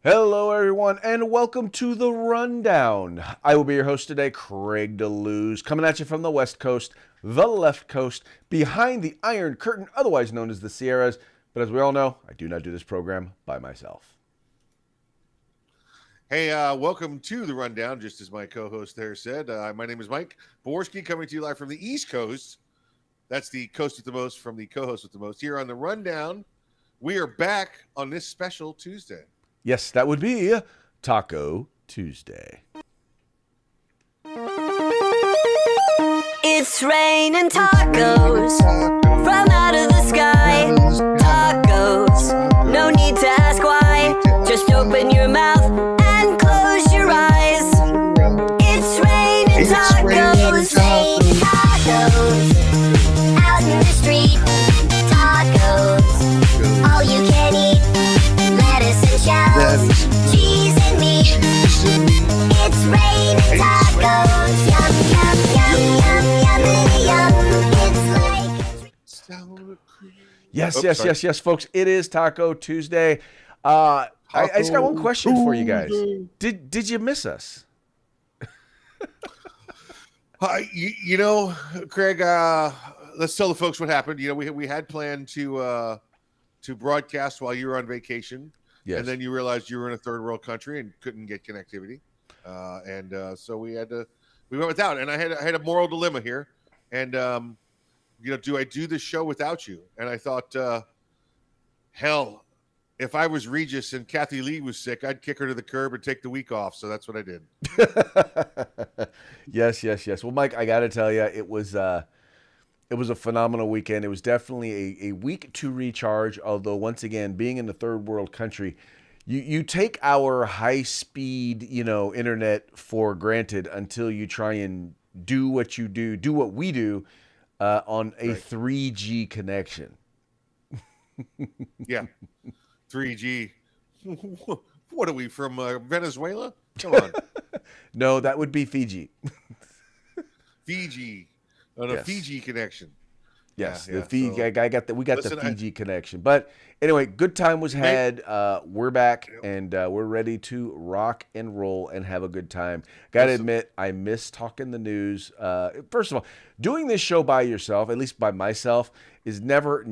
Hello, everyone, and welcome to The Rundown. I will be your host today, Craig DeLuz, coming at you from the West Coast, the left coast, behind the Iron Curtain, otherwise known as the Sierras. But as we all know, I do not do this program by myself. Hey, welcome to The Rundown, just as my co-host there said. My name is Mike Borski, coming to you live from the East Coast. That's the coast with the most from the co-host with the most. Here on The Rundown, we are back on this special Tuesday. Yes, that would be Taco Tuesday. It's raining tacos from out of the sky. Tacos, no need to ask why. Just open your mouth and close your eyes. It's raining tacos. Raining tacos out in the street. Tacos, all you can eat. Lettuce and shells, cheese and meat. It's raining tacos. Yum, yum, yum, yum, yum, yum. It's like Yes, folks. It is Taco Tuesday. I just got one question for you guys. Did you miss us? Craig, let's tell the folks what happened. We had planned to broadcast while you were on vacation. Yes. And then you realized you were in a third world country and couldn't get connectivity. So we went without. And I had a moral dilemma here. And, do I do this show without you? And I thought, hell, if I was Regis and Kathy Lee was sick, I'd kick her to the curb and take the week off. So that's what I did. Yes. Well, Mike, I got to tell you, it was a phenomenal weekend. It was definitely a week to recharge. Although, once again, being in a third world country, you take our high speed, internet for granted until you try and do what we do on a 3G connection. Yeah. 3G. What are we from Venezuela? Come on. No, that would be Fiji. Fiji. On a Yes. Fiji connection. Yes, Yeah, the Fiji. so- I got the Listen, Fiji connection. But anyway, good time was had. We're back and we're ready to rock and roll and have a good time. Got to admit, I miss talking the news. First of all, doing this show by yourself, at least by myself, is nowhere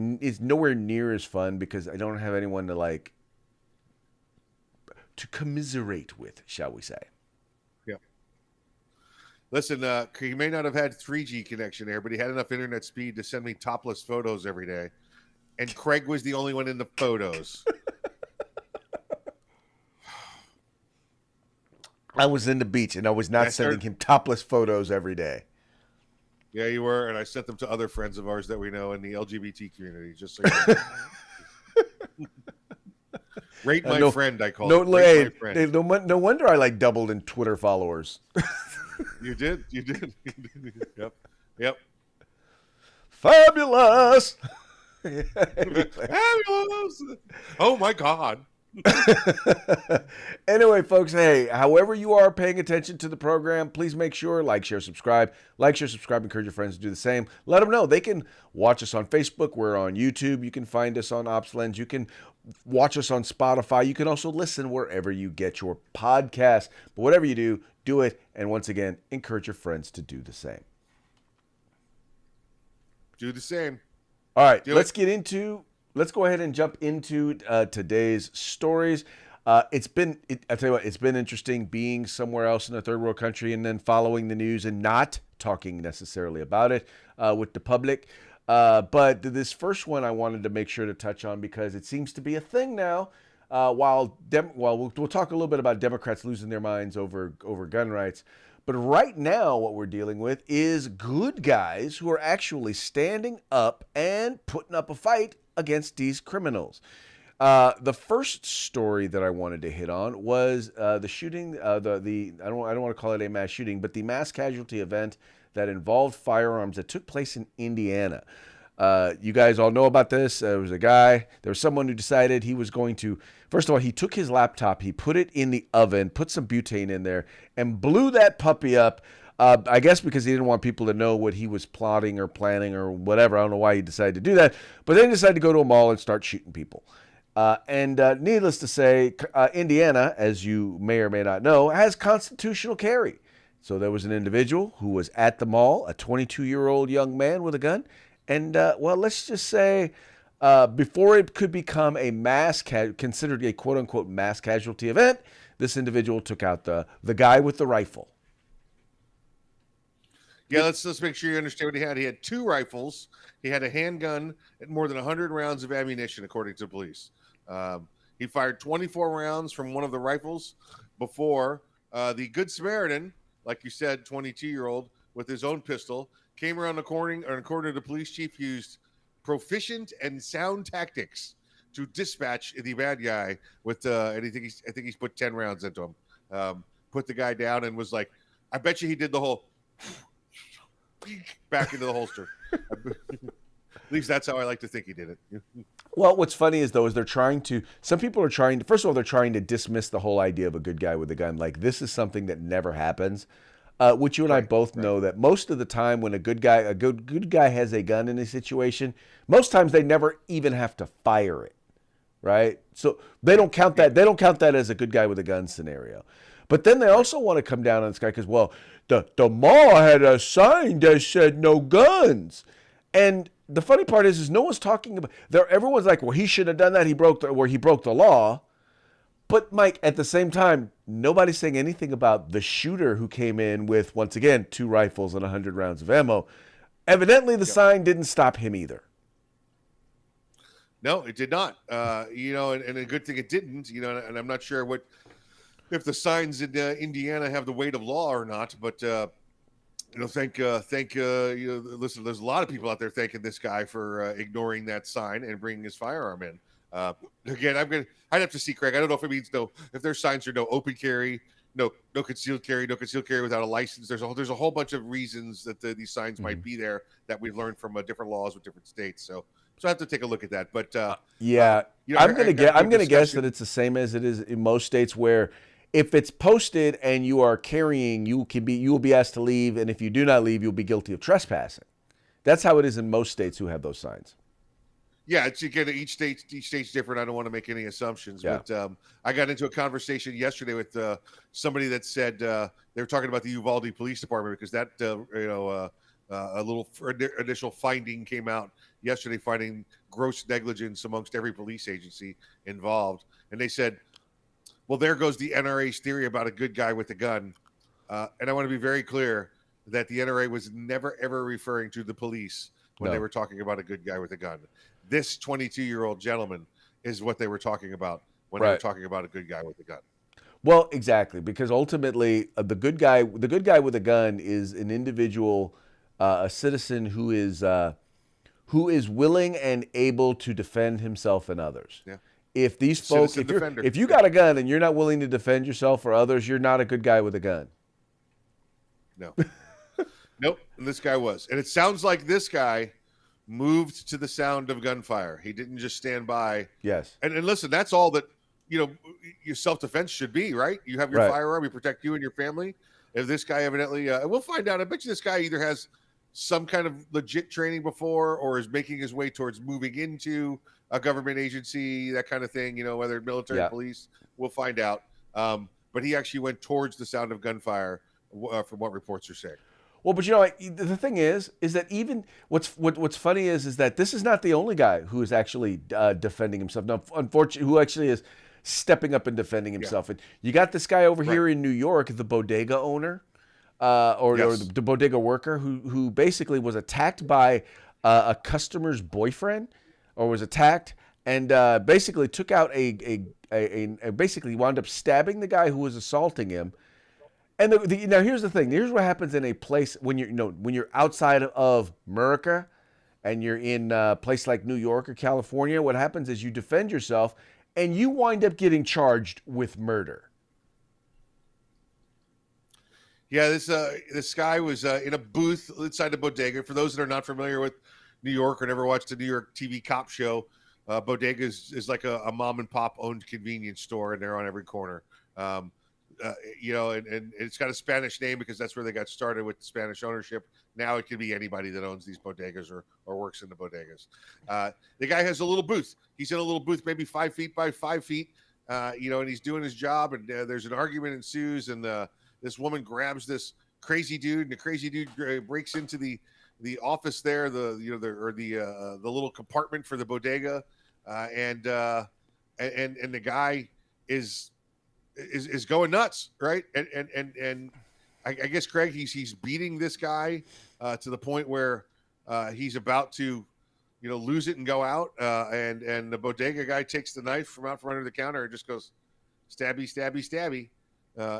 near as fun because I don't have anyone to commiserate with, shall we say. Listen, he may not have had 3G connection there, but he had enough internet speed to send me topless photos every day. And Craig was the only one in the photos. I was in the beach and I was not sending him topless photos every day. Yeah, you were. And I sent them to other friends of ours that we know in the LGBT community. Just so you know. Rate my friend, I call it. Rate my friend. No wonder I doubled in Twitter followers. You did. Yep. Fabulous. Fabulous. Oh my God. Anyway, folks, hey, however you are paying attention to the program, please make sure like, share, subscribe. Like, share, subscribe. Encourage your friends to do the same. Let them know. They can watch us on Facebook. We're on YouTube. You can find us on OpsLens. You can watch us on Spotify. You can also listen wherever you get your podcast. But whatever you do, do it. And once again, encourage your friends to do the same. Do the same. All right, let's go ahead and jump into today's stories. I tell you what, it's been interesting being somewhere else in a third world country and then following the news and not talking necessarily about it with the public. But this first one I wanted to make sure to touch on because it seems to be a thing now. We'll talk a little bit about Democrats losing their minds over gun rights. But right now, what we're dealing with is good guys who are actually standing up and putting up a fight against these criminals. The first story that I wanted to hit on was the shooting. I don't want to call it a mass shooting, but the mass casualty event that involved firearms that took place in Indiana. You guys all know about this. There was someone who decided he was going to, first of all, he took his laptop, he put it in the oven, put some butane in there, and blew that puppy up. I guess because he didn't want people to know what he was plotting or planning or whatever. I don't know why he decided to do that. But then he decided to go to a mall and start shooting people. And needless to say, Indiana, as you may or may not know, has constitutional carry. So there was an individual who was at the mall, a 22-year-old young man with a gun. And, well, let's just say before it could become a considered a quote-unquote mass casualty event, this individual took out the guy with the rifle. Yeah, let's make sure you understand what he had. He had 2 rifles. He had a handgun and more than 100 rounds of ammunition, according to police. He fired 24 rounds from one of the rifles before the Good Samaritan, like you said, 22-year-old with his own pistol, came around the corner, and according to the police chief, used proficient and sound tactics to dispatch the bad guy with, and I think he's put 10 rounds into him. Put the guy down and was like, I bet you he did the whole back into the holster. At least that's how I like to think he did it. Well, what's funny is though, some people are trying to, first of all, they're trying to dismiss the whole idea of a good guy with a gun. Like this is something that never happens. Which you and I both know that most of the time when a good guy has a gun in a situation, most times they never even have to fire it. Right? So they don't count that as a good guy with a gun scenario. But then they also want to come down on this guy because, well, the mall had a sign that said no guns. And the funny part is no one's talking about there. Everyone's like, well, he should have done that. He broke the law. But Mike, at the same time, nobody's saying anything about the shooter who came in with, once again, 2 rifles and 100 rounds of ammo. Evidently, the sign didn't stop him either. No, it did not. And a good thing it didn't. And I'm not sure if the signs in Indiana have the weight of law or not. But listen, there's a lot of people out there thanking this guy for ignoring that sign and bringing his firearm in. Again, I'd have to see, Craig. I don't know if it means if there's signs are no open carry, no concealed carry, no concealed carry without a license. There's a whole bunch of reasons that these signs might be there that we've learned from different laws with different states. So I have to take a look at that. But I'm gonna guess that it's the same as it is in most states, where if it's posted and you are carrying, you will be asked to leave, and if you do not leave, you'll be guilty of trespassing. That's how it is in most states who have those signs. Yeah, it's again each state's different. I don't want to make any assumptions, but I got into a conversation yesterday with somebody that said they were talking about the Uvalde Police Department because that a little initial finding came out yesterday, finding gross negligence amongst every police agency involved, and they said, "Well, there goes the NRA's theory about a good guy with a gun," and I want to be very clear that the NRA was never ever referring to the police when they were talking about a good guy with a gun. This 22-year-old gentleman is what they were talking about when they were talking about a good guy with a gun. Well, exactly, because ultimately the good guy with a gun is an individual, a citizen who is willing and able to defend himself and others. Yeah. If these folks, if you got a gun and you're not willing to defend yourself or others, you're not a good guy with a gun. No. Nope. And this guy was. And it sounds like this guy moved to the sound of gunfire. He didn't just stand by. Yes. And listen, that's all that, your self-defense should be, right? You have your firearm, you protect you and your family. If this guy evidently, we'll find out. I bet you this guy either has some kind of legit training before or is making his way towards moving into a government agency, that kind of thing, whether military, police, we'll find out. But he actually went towards the sound of gunfire from what reports are saying. Well, but the thing is that even what's funny is that this is not the only guy who is actually defending himself. Now, unfortunately, who actually is stepping up and defending himself. And you got this guy over here in New York, the bodega owner, or the bodega worker who basically was attacked by a customer's boyfriend, or was attacked and basically took out basically wound up stabbing the guy who was assaulting him. And now here's the thing. Here's what happens in a place when you're outside of America and you're in a place like New York or California. What happens is you defend yourself and you wind up getting charged with murder. Yeah, this guy was in a booth inside the bodega. For those that are not familiar with New York or never watched the New York TV cop show, bodega is like a mom and pop owned convenience store, and they're on every corner. you know, and it's got a Spanish name because that's where they got started with Spanish ownership. Now it could be anybody that owns these bodegas or works in the bodegas. The guy has a little booth. He's in a little booth, maybe 5 feet by 5 feet, you know, and he's doing his job. And there's an argument ensues, and this woman grabs this crazy dude, and the crazy dude breaks into the office there, the little compartment for the bodega, and the guy is going nuts, right? And I guess Craig, he's beating this guy to the point where he's about to, you know, lose it and go out. And the bodega guy takes the knife from out from under the counter and just goes stabby, stabby, stabby.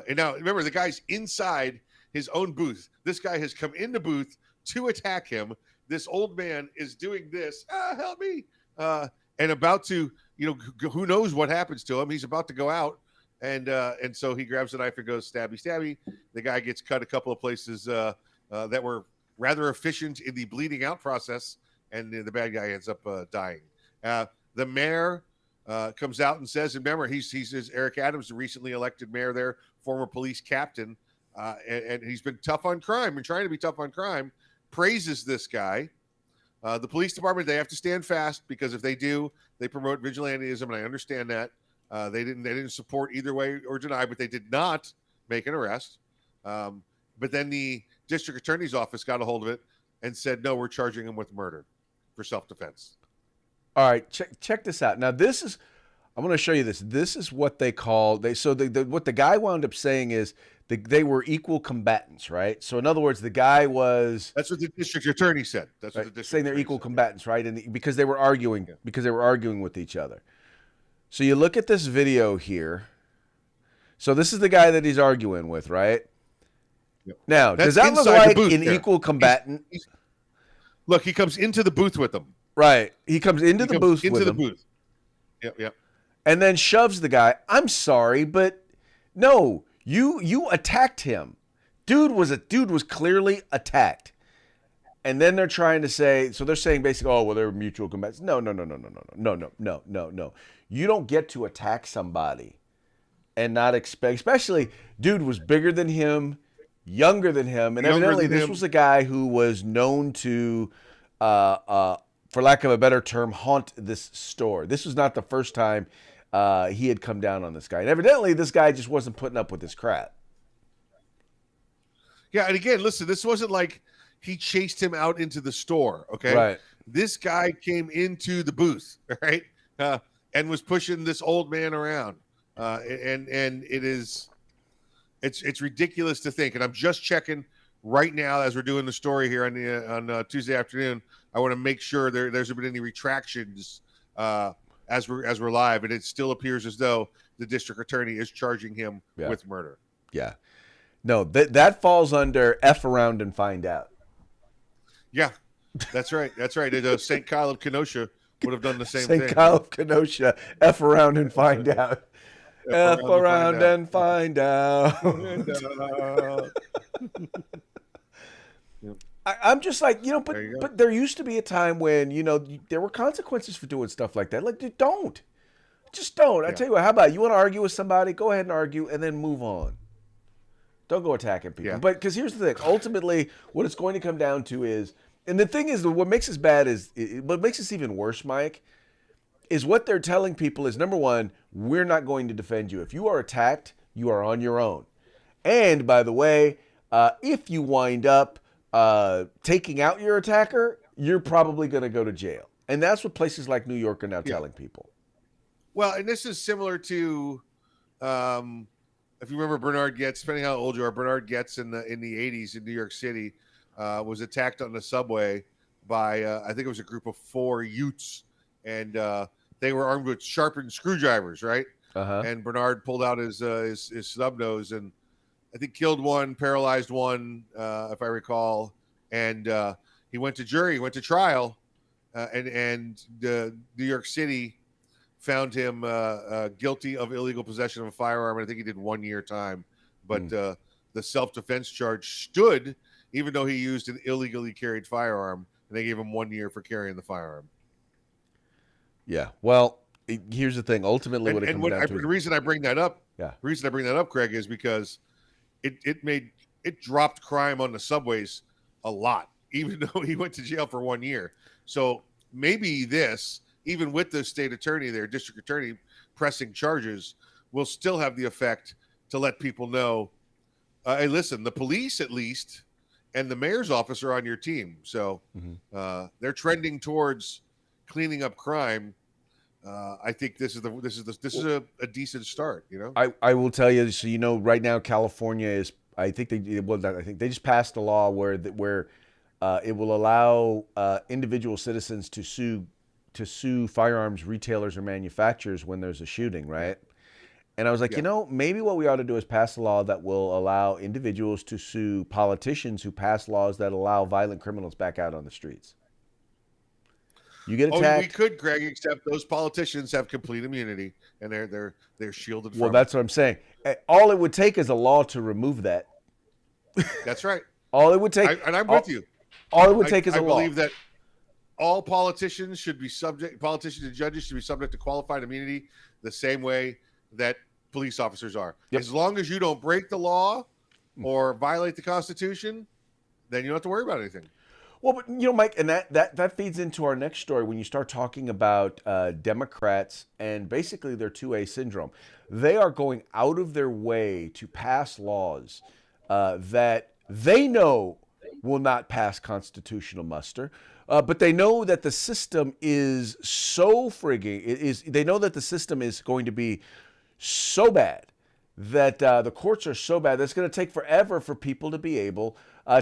And now remember, the guy's inside his own booth. This guy has come in the booth to attack him. This old man is doing this. Help me! And about to, you know, who knows what happens to him? He's about to go out. And so he grabs the knife and goes stabby, stabby. The guy gets cut a couple of places that were rather efficient in the bleeding out process, and the bad guy ends up dying. The mayor comes out and says, and remember, he's Eric Adams, the recently elected mayor there, former police captain, and he's been tough on crime and trying to be tough on crime, praises this guy. The police department, they have to stand fast because if they do, they promote vigilantism, and I understand that. They didn't support either way or deny, but they did not make an arrest. But then the district attorney's office got a hold of it and said, no, we're charging him with murder for self-defense. All right, check this out. Now, I'm going to show you this. This is what they call what the guy wound up saying is they were equal combatants, right? So in other words, the guy was. That's what the district attorney said. That's what the district saying they're equal said. combatants, right? And because they were arguing with each other. So you look at this video here. So this is the guy that he's arguing with, right? Yep. Now, That's does that look inside the like booth an there. equal combatant? Look, he comes into the booth with them. Right. He comes into the booth with him. booth. Yep. And then shoves the guy. I'm sorry, but no, you attacked him. Dude was clearly attacked. And then they're trying to say, so they're saying basically, oh, well, they're mutual combatants. No. You don't get to attack somebody and not expect, especially dude was bigger than him, younger than him, and evidently this was a guy who was known to, for lack of a better term, haunt this store. This was not the first time he had come down on this guy. And evidently this guy just wasn't putting up with this crap. Yeah, and again, listen, this wasn't like he chased him out into the store, okay? Right. This guy came into the booth, right? And was pushing this old man around. And it's ridiculous to think. And I'm just checking right now as we're doing the story here on Tuesday afternoon. I want to make sure there hasn't been any retractions as we're live, and it still appears as though the district attorney is charging him with murder. Yeah. No, that falls under F around and find out. Yeah, that's right. That's right. St. Kyle of Kenosha would have done the same thing. St. Kyle of Kenosha, F around and find out. F around and find out. I'm just like, but there used to be a time when, there were consequences for doing stuff like that. Like, dude, just don't. I tell you what, how about you want to argue with somebody? Go ahead and argue and then move on. Don't go attacking people. Yeah. But because here's the thing. Ultimately, what it's going to come down to is, and the thing is, what makes this bad is, what makes this even worse, Mike, is what they're telling people is, number one, we're not going to defend you. If you are attacked, you are on your own. And by the way, if you wind up taking out your attacker, you're probably going to go to jail. And that's what places like New York are now telling people. Well, and this is similar to, if you remember Bernard Goetz, depending how old you are, Bernard Goetz in the 80s in New York City was attacked on the subway by, I think it was a group of 4 Utes, and they were armed with sharpened screwdrivers, right? And Bernard pulled out his snub nose and I think killed one, paralyzed one, if I recall. And he went to jury, went to trial, and the New York City found him guilty of illegal possession of a firearm. And I think he did 1 year time. But the self-defense charge stood, even though he used an illegally carried firearm. And they gave him 1 year for carrying the firearm. Yeah. Well, here's the thing. Ultimately, what it comes down to the reason I bring that up, Yeah. The reason I bring that up, Craig, is because it dropped crime on the subways a lot, even though he went to jail for 1 year. So maybe this, even with the state attorney there, district attorney pressing charges, will still have the effect to let people know, hey, listen, the police at least and the mayor's office are on your team. So they're trending towards cleaning up crime. I think this is a decent start. You know, I will tell you. So right now California is. I think they just passed a law where it will allow individual citizens to sue firearms retailers or manufacturers when there's a shooting, right? And I was like, maybe what we ought to do is pass a law that will allow individuals to sue politicians who pass laws that allow violent criminals back out on the streets. You get attacked. We could, Greg, except those politicians have complete immunity and they're shielded. Well, that's what I'm saying. All it would take is a law to remove that. That's right. All it would take, and I'm with you. All it would take is a law. I believe that all politicians and judges should be subject to qualified immunity the same way that police officers are. Yep. As long as you don't break the law or violate the Constitution, then you don't have to worry about anything. Well, but Mike, and that feeds into our next story when you start talking about Democrats and basically their 2A syndrome. They are going out of their way to pass laws that they know will not pass constitutional muster, but they know that the system is so frigging. They know that the system is going to be so bad that the courts are so bad that it's going to take forever for people to be able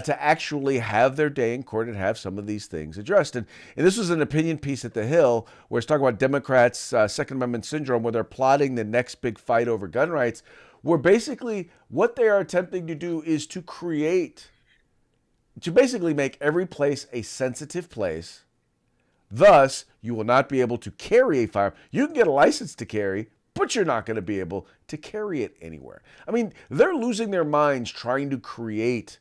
to actually have their day in court and have some of these things addressed. And this was an opinion piece at The Hill where it's talking about Democrats' Second Amendment syndrome, where they're plotting the next big fight over gun rights, where basically what they are attempting to do is to basically make every place a sensitive place. Thus, you will not be able to carry a firearm. You can get a license to carry, but you're not going to be able to carry it anywhere. I mean, they're losing their minds trying to create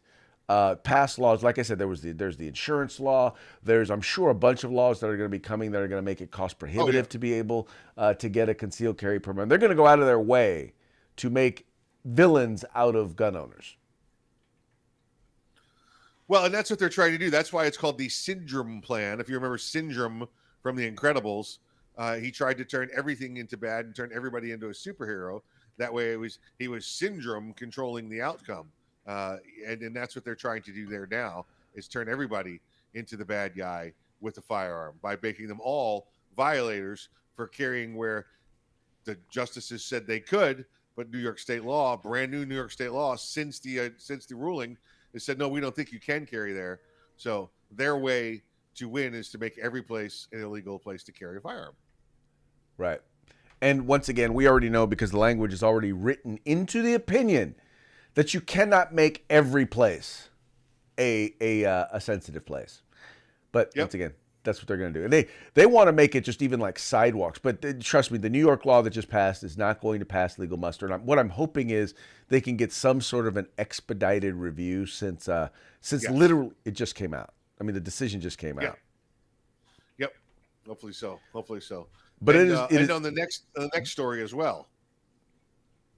pass laws. Like I said, there's the insurance law. There's, I'm sure, a bunch of laws that are going to be coming that are going to make it cost prohibitive to be able to get a concealed carry permit. They're going to go out of their way to make villains out of gun owners. Well, and that's what they're trying to do. That's why it's called the Syndrome Plan. If you remember Syndrome from The Incredibles, he tried to turn everything into bad and turn everybody into a superhero. That way he was Syndrome controlling the outcome. And that's what they're trying to do there now, is turn everybody into the bad guy with a firearm by making them all violators for carrying where the justices said they could, but New York State law, brand new New York State law since the ruling, they said, no, we don't think you can carry there. So their way to win is to make every place an illegal place to carry a firearm. Right. And once again, we already know, because the language is already written into the opinion, that you cannot make every place a sensitive place. But once again, that's what they're going to do. And they want to make it just even like sidewalks. But trust me, the New York law that just passed is not going to pass legal muster. And what I'm hoping is they can get some sort of an expedited review since literally it just came out. I mean, the decision just came out. Yep. Hopefully so. But and, it is on the next story as well.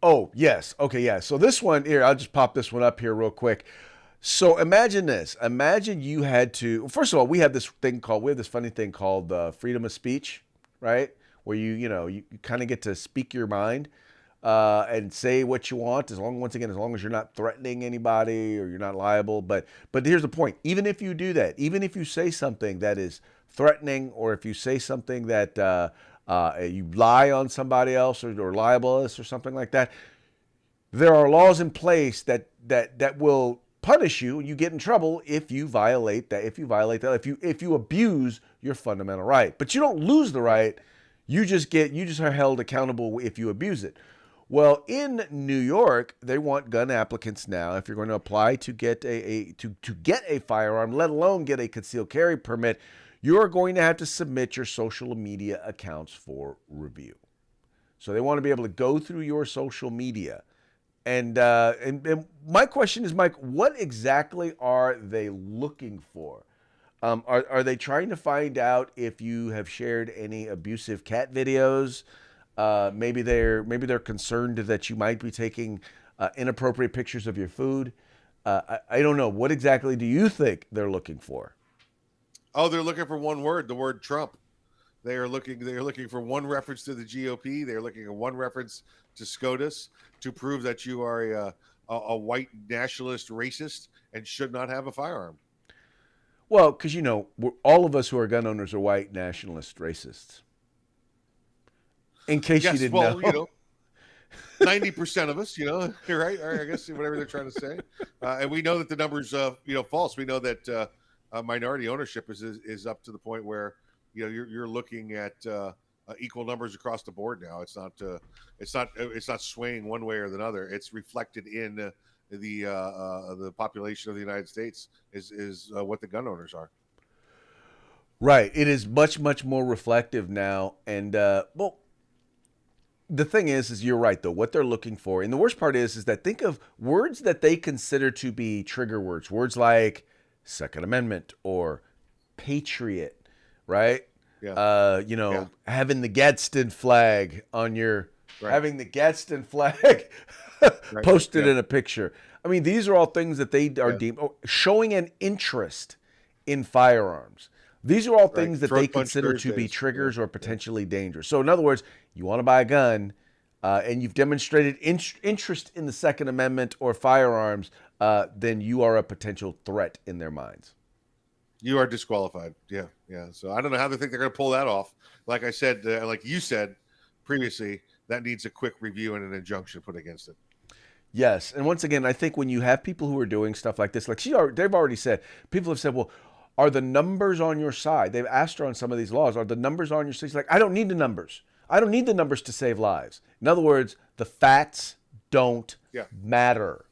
Oh, yes. Okay, yeah. So this one here, I'll just pop this one up here real quick. So imagine this. Imagine you had to, first of all, we have this funny thing called freedom of speech, right? Where you kind of get to speak your mind and say what you want, as long as you're not threatening anybody or you're not liable. But here's the point. Even if you do that, even if you say something that is threatening, or if you say something that you lie on somebody else or libelous or something like that, there are laws in place that will punish you. You get in trouble if you violate that. If you abuse your fundamental right, but you don't lose the right. You just are held accountable if you abuse it. Well, in New York, they want gun applicants now, if you're going to apply to get a firearm, let alone get a concealed carry permit, you're going to have to submit your social media accounts for review. So they want to be able to go through your social media. And my question is, Mike, what exactly are they looking for? Are they trying to find out if you have shared any abusive cat videos? Maybe they're concerned that you might be taking inappropriate pictures of your food. I don't know. What exactly do you think they're looking for? Oh, they're looking for one word, the word Trump. They are looking for one reference to the GOP. They're looking at one reference to SCOTUS to prove that you are a white nationalist racist and should not have a firearm. Well, because all of us who are gun owners are white nationalist racists. In case you didn't know. 90% of us, right? Or I guess whatever they're trying to say. And we know that the numbers, false. We know that minority ownership is up to the point where, you're looking at equal numbers across the board now. It's not swaying one way or the other. It's reflected in the population of the United States is what the gun owners are. Right. It is much, much more reflective now. And, the thing is you're right, though, what they're looking for. And the worst part is that think of words that they consider to be trigger words, words like Second Amendment or patriot, right? Yeah. Having the Gadsden flag on your, having the Gadsden flag posted in a picture. I mean, these are all things that they are deemed showing an interest in firearms. These are all things that they consider to be triggers or potentially dangerous. So in other words, you want to buy a gun and you've demonstrated interest in the Second Amendment or firearms, then you are a potential threat in their minds. You are disqualified. Yeah. So I don't know how they think they're going to pull that off. Like I said, like you said previously, that needs a quick review and an injunction put against it. Yes. And once again, I think when you have people who are doing stuff like this, like they've already said, people have said, well, are the numbers on your side? They've asked her on some of these laws, are the numbers on your side? She's like, I don't need the numbers. I don't need the numbers to save lives. In other words, the facts don't matter.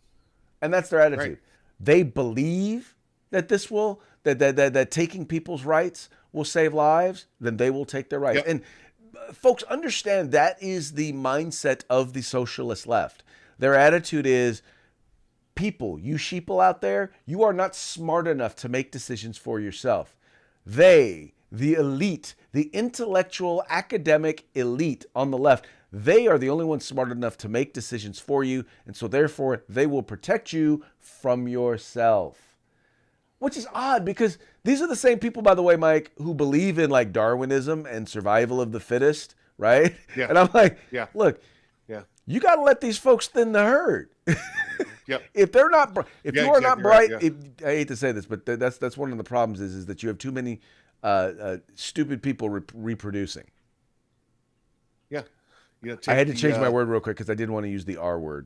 And that's their attitude. Right. They believe that this will, that taking people's rights will save lives, then they will take their rights. Yep. And folks, understand that is the mindset of the socialist left. Their attitude is, people, you sheeple out there, you are not smart enough to make decisions for yourself. They, the elite, the intellectual academic elite on the left, they are the only ones smart enough to make decisions for you. And so therefore they will protect you from yourself. Which is odd because these are the same people, by the way, Mike, who believe in like Darwinism and survival of the fittest, right? Yeah. And I'm like, look, yeah, you got to let these folks thin the herd. Yep. If they're not, if you are not bright, right, I hate to say this, but that's one of the problems is that you have too many stupid people reproducing. Yeah. I had to change my word real quick because I didn't want to use the R word.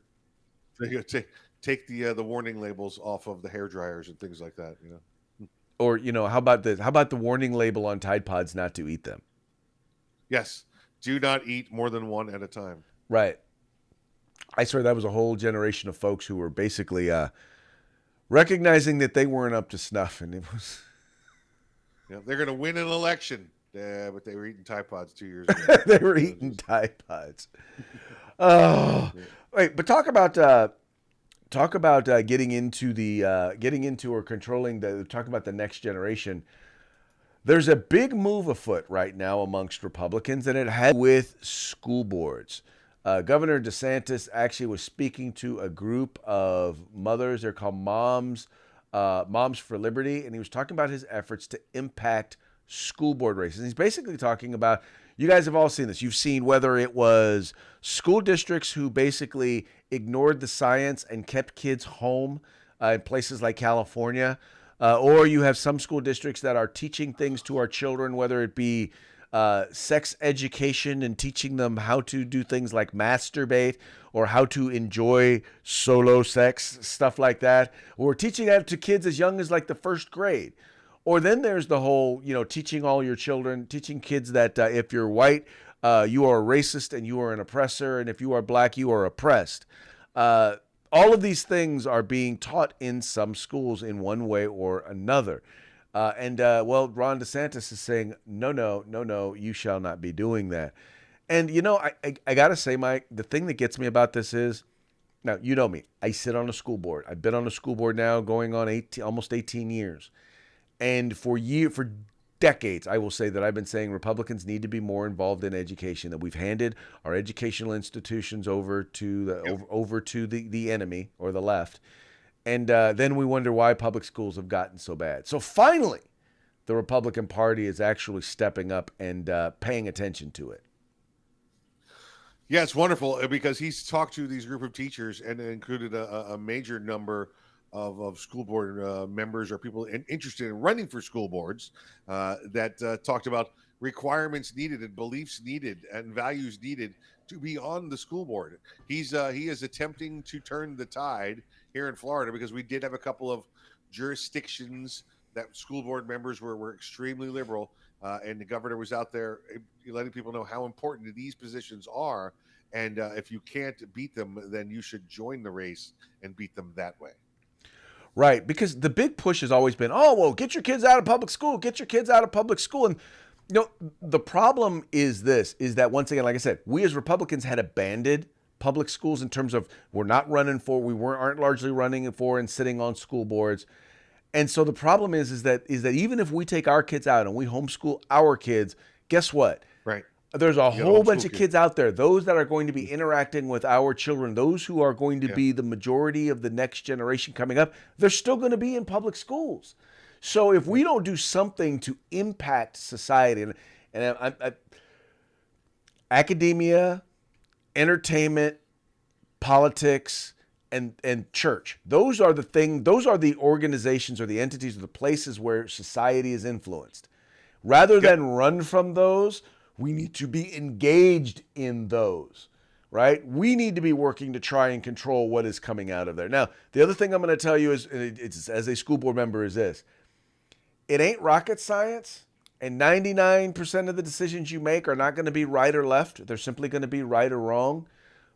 Take the warning labels off of the hair dryers and things like that. Or how about this? How about the warning label on Tide Pods not to eat them? Yes. Do not eat more than one at a time. Right. I swear that was a whole generation of folks who were basically recognizing that they weren't up to snuff, and it was. Yeah, they're going to win an election. Yeah, but they were eating Tide Pods 2 years ago. They were eating Tide Pods. Oh, wait! But talk about getting into or controlling talk about the next generation. There's a big move afoot right now amongst Republicans, and it had with school boards. Governor DeSantis actually was speaking to a group of mothers. They're called Moms for Liberty, and he was talking about his efforts to impact school board races. And he's basically talking about, you guys have all seen this. You've seen whether it was school districts who basically ignored the science and kept kids home in places like California, or you have some school districts that are teaching things to our children, whether it be sex education and teaching them how to do things like masturbate or how to enjoy solo sex, stuff like that, or teaching that to kids as young as like the first grade. Or then there's the whole, teaching all your children, teaching kids that if you're white, you are a racist and you are an oppressor, and if you are black, you are oppressed. All of these things are being taught in some schools in one way or another. And Ron DeSantis is saying, no, you shall not be doing that. And, I got to say, Mike, the thing that gets me about this is, now, you know me, I sit on a school board. I've been on a school board now going on almost 18 years. And for decades, I will say that I've been saying Republicans need to be more involved in education, that we've handed our educational institutions over to the enemy or the left. And then we wonder why public schools have gotten so bad. So finally, the Republican Party is actually stepping up and paying attention to it. Yeah, it's wonderful because he's talked to these group of teachers and included a major number of school board members or people interested in running for school boards that talked about requirements needed and beliefs needed and values needed to be on the school board. He is attempting to turn the tide here in Florida because we did have a couple of jurisdictions that school board members were extremely liberal, and the governor was out there letting people know how important these positions are. And if you can't beat them, then you should join the race and beat them that way. Right, because the big push has always been, oh, well, get your kids out of public school, get your kids out of public school. And the problem is that once again, like I said, we as Republicans had abandoned public schools in terms of we aren't largely running for and sitting on school boards. And so the problem is that even if we take our kids out and we homeschool our kids, guess what? Right. There's a whole bunch of kids out there, those that are going to be interacting with our children, those who are going to be the majority of the next generation coming up, they're still going to be in public schools. So if we don't do something to impact society, and academia, entertainment, politics, and church, those are the organizations or the entities or the places where society is influenced. Rather than run from those, we need to be engaged in those, right? We need to be working to try and control what is coming out of there. Now, the other thing I'm going to tell you is, it's, as a school board member, is this. It ain't rocket science, and 99% of the decisions you make are not going to be right or left. They're simply going to be right or wrong,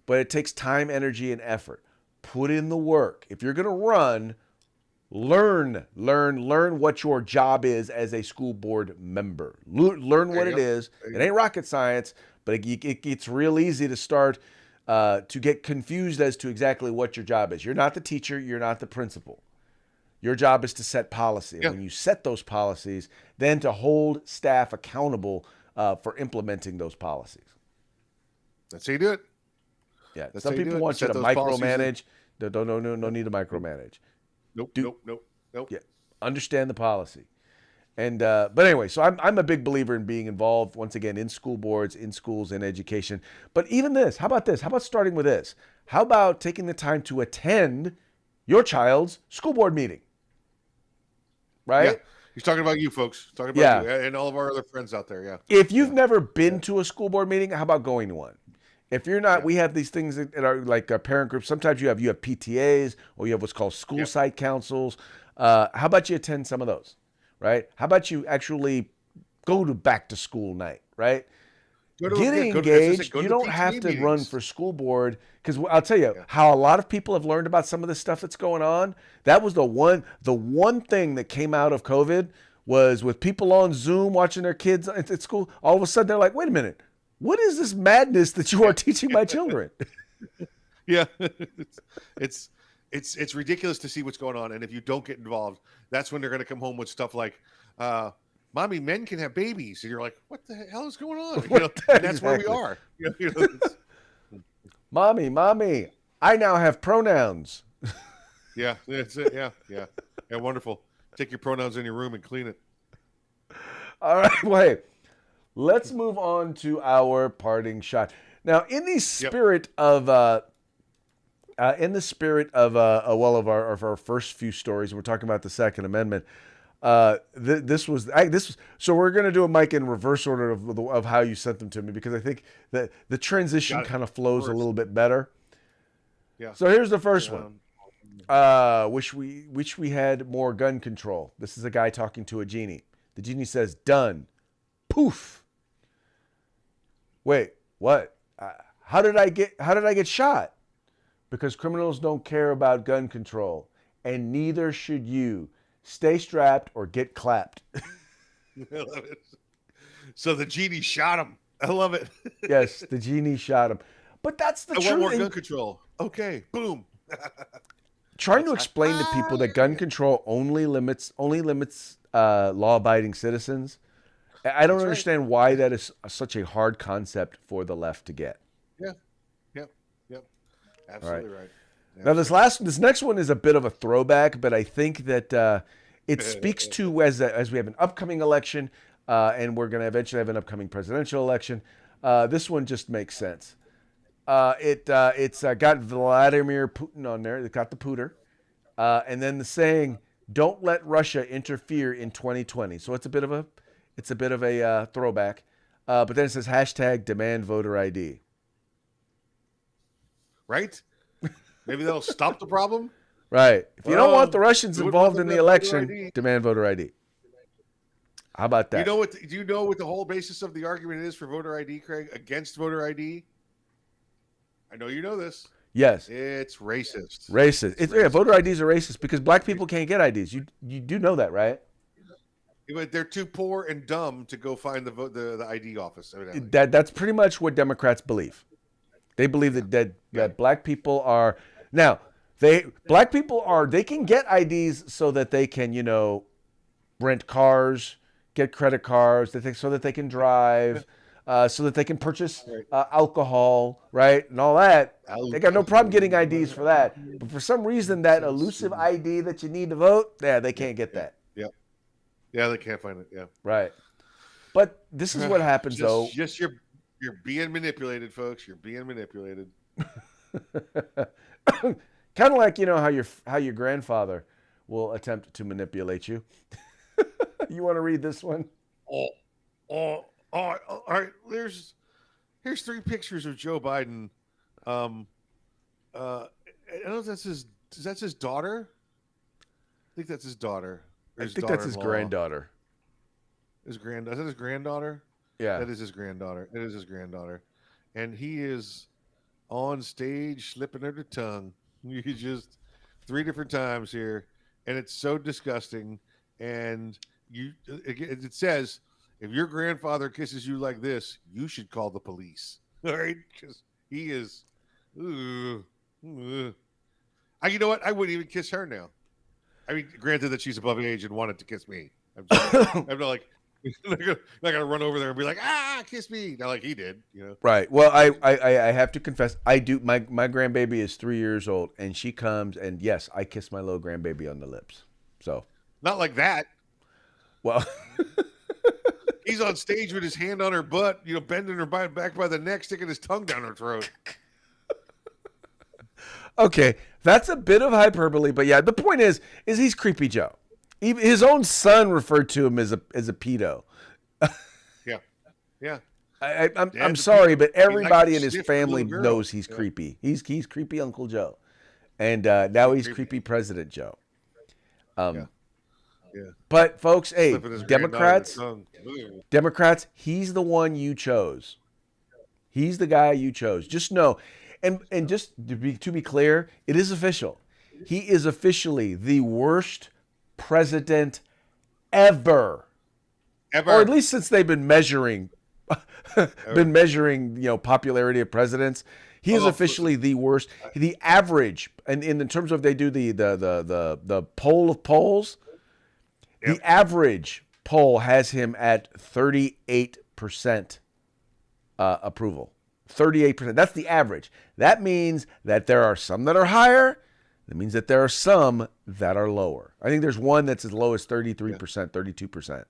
but it takes time, energy, and effort. Put in the work. If you're going to run, learn what your job is as a school board member. Learn what it is. It ain't rocket science, but it gets real easy to start to get confused as to exactly what your job is. You're not the teacher. You're not the principal. Your job is to set policy. And when you set those policies, then to hold staff accountable for implementing those policies. That's how you do it. Yeah. Some people want you to micromanage. No need to micromanage. Nope. Yeah. Understand the policy. And but anyway, so I'm a big believer in being involved once again in school boards, in schools, in education. But even this, how about this? How about starting with this? How about taking the time to attend your child's school board meeting? Right? Yeah. He's talking about you folks. Talking about you and all of our other friends out there. Yeah. If you've never been to a school board meeting, how about going to one? If you're not, we have these things that are like parent groups. Sometimes you have PTAs or you have what's called school site councils. How about you attend some of those, right? How about you actually go to back to school night, right? Get engaged. You don't have to run for school board because I'll tell you how a lot of people have learned about some of the stuff that's going on. That was the one thing that came out of COVID was with people on Zoom watching their kids at school. All of a sudden they're like, wait a minute. What is this madness that you are teaching my children? Yeah, it's ridiculous to see what's going on, and if you don't get involved, that's when they're going to come home with stuff like, "Mommy, men can have babies," and you're like, "What the hell is going on?" And that's where we are. Mommy, I now have pronouns. Yeah, that's it. Yeah, wonderful. Take your pronouns in your room and clean it. All right, wait. Let's move on to our parting shot. Now, in the spirit of our our first few stories, we're talking about the Second Amendment. This was so we're going to do a mic in reverse order of how you sent them to me because I think that the transition kind of flows a little bit better. Yeah. So here's the first one. Wish we had more gun control. This is a guy talking to a genie. The genie says, "Done." Poof. Wait, what? How did I get shot? Because criminals don't care about gun control, and neither should you. Stay strapped or get clapped. I love it. So the genie shot him. I love it. Yes, the genie shot him. But that's the truth. I want more gun control. Okay, boom. Trying to explain to people that gun control only limits law-abiding citizens I don't That's right. understand why that is such a hard concept for the left to get. Yeah. Yep. Absolutely right. Now this next one is a bit of a throwback, but I think that it speaks to as we have an upcoming election, and we're going to eventually have an upcoming presidential election. This one just makes sense. It's got Vladimir Putin on there. It's got the Pooter, and then the saying, "Don't let Russia interfere in 2020." So it's a bit of a throwback, but then it says hashtag demand voter ID. Right? Maybe that'll stop the problem. Right. If you don't want the Russians do it involved with in the voter election, ID. demand voter ID. How about that? Do you know what the whole basis of the argument is for voter ID, Craig? Against voter ID? I know you know this. Yes. It's racist. Racist. It's Yeah, racist. voter IDs are racist because black people can't get IDs. You do know that, right? But they're too poor and dumb to go find the ID office. Evidently. That's pretty much what Democrats believe. They believe that black people are now they can get IDs so that they can rent cars, get credit cards, so that they can drive, so that they can purchase alcohol, right, and all that. They got no problem getting IDs for that. But for some reason, that elusive ID that you need to vote, they can't get that. Yeah, they can't find it. Yeah, right. But this is what happens, though. Just you're being manipulated, folks. You're being manipulated. Kind of like how your grandfather will attempt to manipulate you. You want to read this one? All right. Here's 3 pictures of Joe Biden. I don't know if that's his daughter. I think that's his daughter. I think that's his granddaughter. Is that his granddaughter? Yeah. That is his granddaughter. It is his granddaughter. And he is on stage slipping her the tongue. You just 3 different times here. And it's so disgusting. And it says, if your grandfather kisses you like this, you should call the police. All right? Because he is. You know what? I wouldn't even kiss her now. I mean, granted that she's above age and wanted to kiss me. I'm not gonna run over there and be like, kiss me, not like he did, Right. Well, I have to confess, I do. My grandbaby is 3 years old, and she comes, and yes, I kiss my little grandbaby on the lips. So not like that. Well, he's on stage with his hand on her butt, bending her back by the neck, sticking his tongue down her throat. Okay, that's a bit of hyperbole, but yeah, the point is he's Creepy Joe. Even his own son referred to him as a pedo. Yeah. I'm sorry, but everybody in his family knows he's creepy. He's creepy Uncle Joe, and now he's creepy President Joe. Yeah. But folks, hey, Slipping his Democrats, he's the one you chose. He's the guy you chose. Just know, and just to be clear, it is official. He is officially the worst president ever. Or at least since they've been measuring popularity of presidents. He is officially the worst. The average, and in terms of they do the poll of polls, the average poll has him at 38% approval. 38%. That's the average. That means that there are some that are higher. That means that there are some that are lower. I think there's one that's as low as 33%, 32%.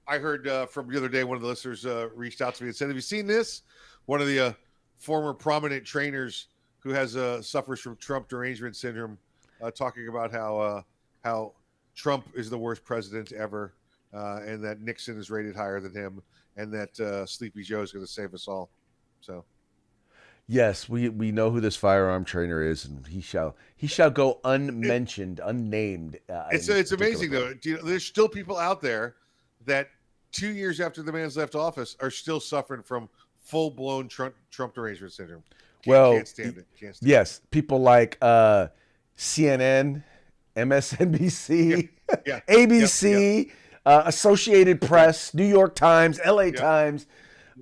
I heard from the other day, one of the listeners reached out to me and said, have you seen this? One of the former prominent trainers who suffers from Trump derangement syndrome, talking about how Trump is the worst president ever, and that Nixon is rated higher than him, and that Sleepy Joe is going to save us all. So, yes, we know who this firearm trainer is, and he shall go unmentioned, unnamed. It's amazing though. There's still people out there that 2 years after the man's left office are still suffering from full-blown Trump derangement syndrome. Can't stand it. Yes, people like CNN, MSNBC, ABC, Associated Press, New York Times, LA Times,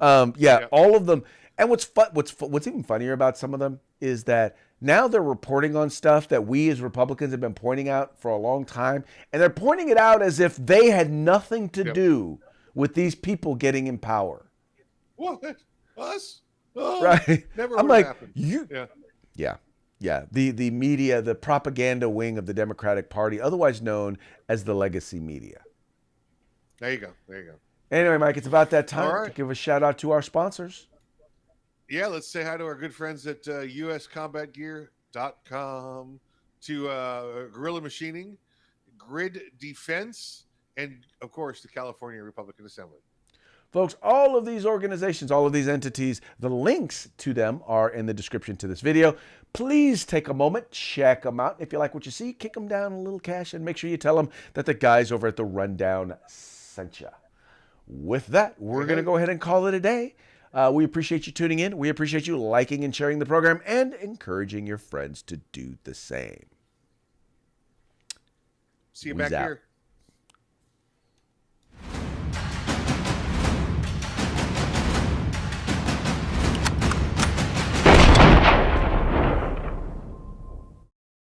all of them. And what's even funnier about some of them is that Now they're reporting on stuff that we as Republicans have been pointing out for a long time, and they're pointing it out as if they had nothing to do with these people getting in power. What? Us? Oh, Right? Never I'm would like, happen. yeah. The media, the propaganda wing of the Democratic Party, otherwise known as the legacy media. There you go. Anyway, Mike, it's about that time All right. to give a shout out to our sponsors. Yeah, let's say hi to our good friends at uscombatgear.com, to Guerrilla Machining, Grid Defense, and of course the California Republican Assembly. Folks, all of these organizations, all of these entities, the links to them are in the description to this video. Please take a moment, check them out. If you like what you see, kick them down a little cash and make sure you tell them that the guys over at The Rundown sent you. With that, we're going to go ahead and call it a day. We appreciate you tuning in. We appreciate you liking and sharing the program and encouraging your friends to do the same. See you Who's back out? here.